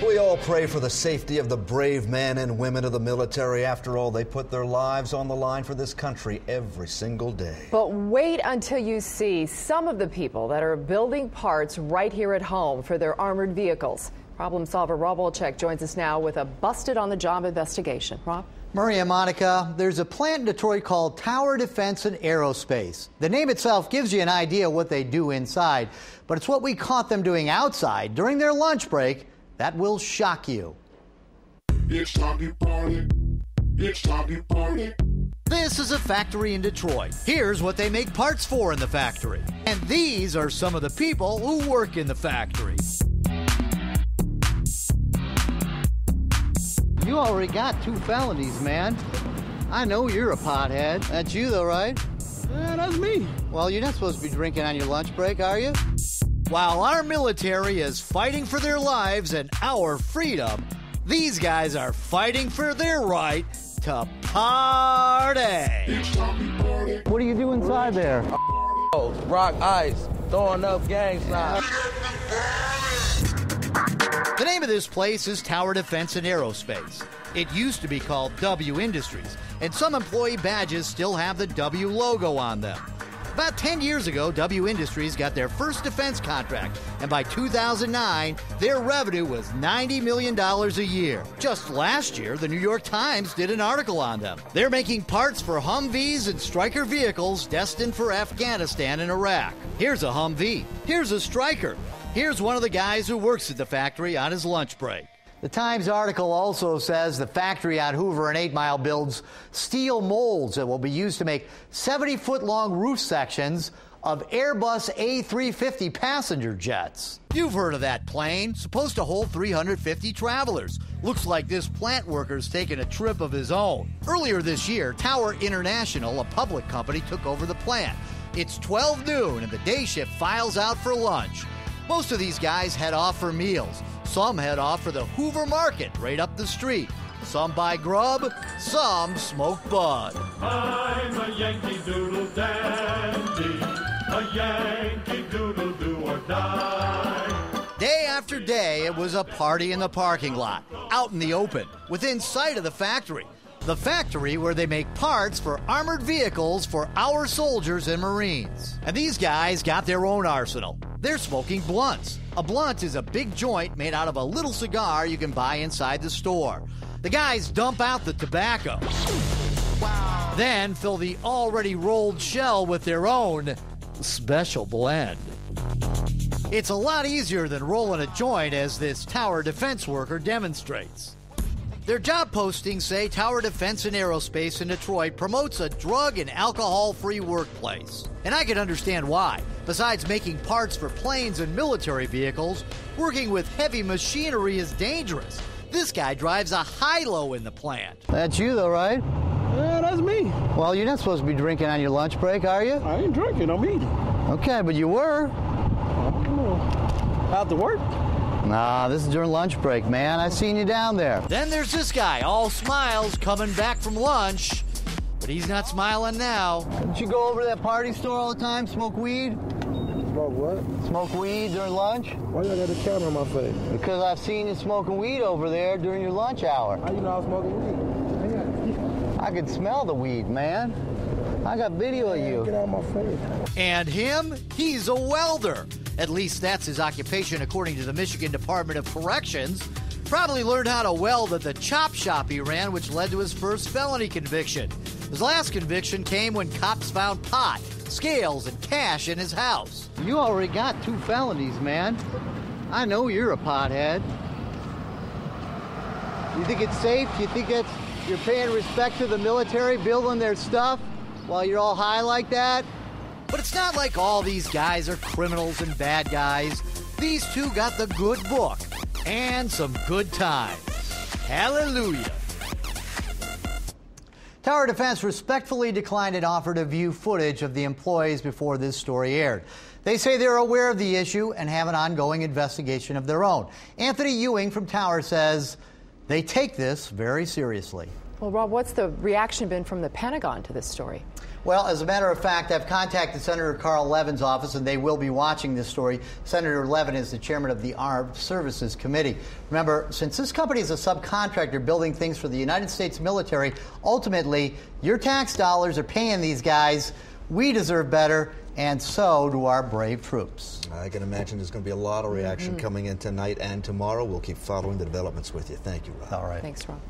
We all pray for the safety of the brave men and women of the military. After all, they put their lives on the line for this country every single day. But wait until you see some of the people that are building parts right here at home for their armored vehicles. Problem solver Rob Wolchek joins us now with a busted-on-the-job investigation. Rob? Maria Monica, there's a plant in Detroit called Tower Defense and Aerospace. The name itself gives you an idea of what they do inside, but it's what we caught them doing outside during their lunch break that will shock you. It's time to party. It's time to party. This is a factory in Detroit. Here's what they make parts for in the factory. And these are some of the people who work in the factory. You already got 2 felonies, man. I know you're a pothead. That's you, though, right? Yeah, that's me. Well, you're not supposed to be drinking on your lunch break, are you? While our military is fighting for their lives and our freedom, these guys are fighting for their right to party. What do you do inside there? Rock ice, throwing up gang signs. The name of this place is Tower Defense and Aerospace. It used to be called W Industries, and some employee badges still have the W logo on them. About 10 years ago, W Industries got their first defense contract, and by 2009, their revenue was $90 million a year. Just last year, the New York Times did an article on them. They're making parts for Humvees and Stryker vehicles destined for Afghanistan and Iraq. Here's a Humvee. Here's a Stryker. Here's one of the guys who works at the factory on his lunch break. The Times article also says the factory on Hoover and 8 Mile builds steel molds that will be used to make 70-foot-long roof sections of Airbus A350 passenger jets. You've heard of that plane, supposed to hold 350 travelers. Looks like this plant worker's taking a trip of his own. Earlier this year, Tower International, a public company, took over the plant. It's 12 noon and the day shift files out for lunch. Most of these guys head off for meals. Some head off for the Hoover Market right up the street. Some buy grub, some smoke bud. I'm a Yankee Doodle dandy, a Yankee Doodle do or die. Day after day, it was a party in the parking lot, out in the open, within sight of the factory. The factory where they make parts for armored vehicles for our soldiers and Marines. And these guys got their own arsenal. They're smoking blunts. A blunt is a big joint made out of a little cigar you can buy inside the store. The guys dump out the tobacco. Wow. Then fill the already rolled shell with their own special blend. It's a lot easier than rolling a joint, as this Tower Defense worker demonstrates. Their job postings say Tower Defense and Aerospace in Detroit promotes a drug and alcohol-free workplace. And I can understand why. Besides making parts for planes and military vehicles, working with heavy machinery is dangerous. This guy drives a high-low in the plant. That's you, though, right? Yeah, that's me. Well, you're not supposed to be drinking on your lunch break, are you? I ain't drinking, I'm eating. Okay, but you were. I don't know. After work? Nah, this is during lunch break, man. I seen you down there. Then there's this guy, all smiles, coming back from lunch. But he's not smiling now. Didn't you go over to that party store all the time, smoke weed? Smoke what? Smoke weed during lunch? Why you got the camera on my face? Because I've seen you smoking weed over there during your lunch hour. How you know I was smoking weed? I could smell the weed, man. I got video of you. Get out of my face. And him? He's a welder. At least that's his occupation, according to the Michigan Department of Corrections. Probably learned how to weld at the chop shop he ran, which led to his first felony conviction. His last conviction came when cops found pot, scales, and cash in his house. You already got 2 felonies, man. I know you're a pothead. You think it's safe? You think you're paying respect to the military, building their stuff while you're all high like that? But it's not like all these guys are criminals and bad guys. These 2 got the good book and some good times. Hallelujah. Tower Defense respectfully declined an offer to view footage of the employees before this story aired. They say they're aware of the issue and have an ongoing investigation of their own. Anthony Ewing from Tower says they take this very seriously. Well, Rob, what's the reaction been from the Pentagon to this story? Well, as a matter of fact, I've contacted Senator Carl Levin's office, and they will be watching this story. Senator Levin is the chairman of the Armed Services Committee. Remember, since this company is a subcontractor building things for the United States military, ultimately, your tax dollars are paying these guys. We deserve better, and so do our brave troops. I can imagine there's going to be a lot of reaction coming in tonight and tomorrow. We'll keep following the developments with you. Thank you, Rob. All right. Thanks, Rob.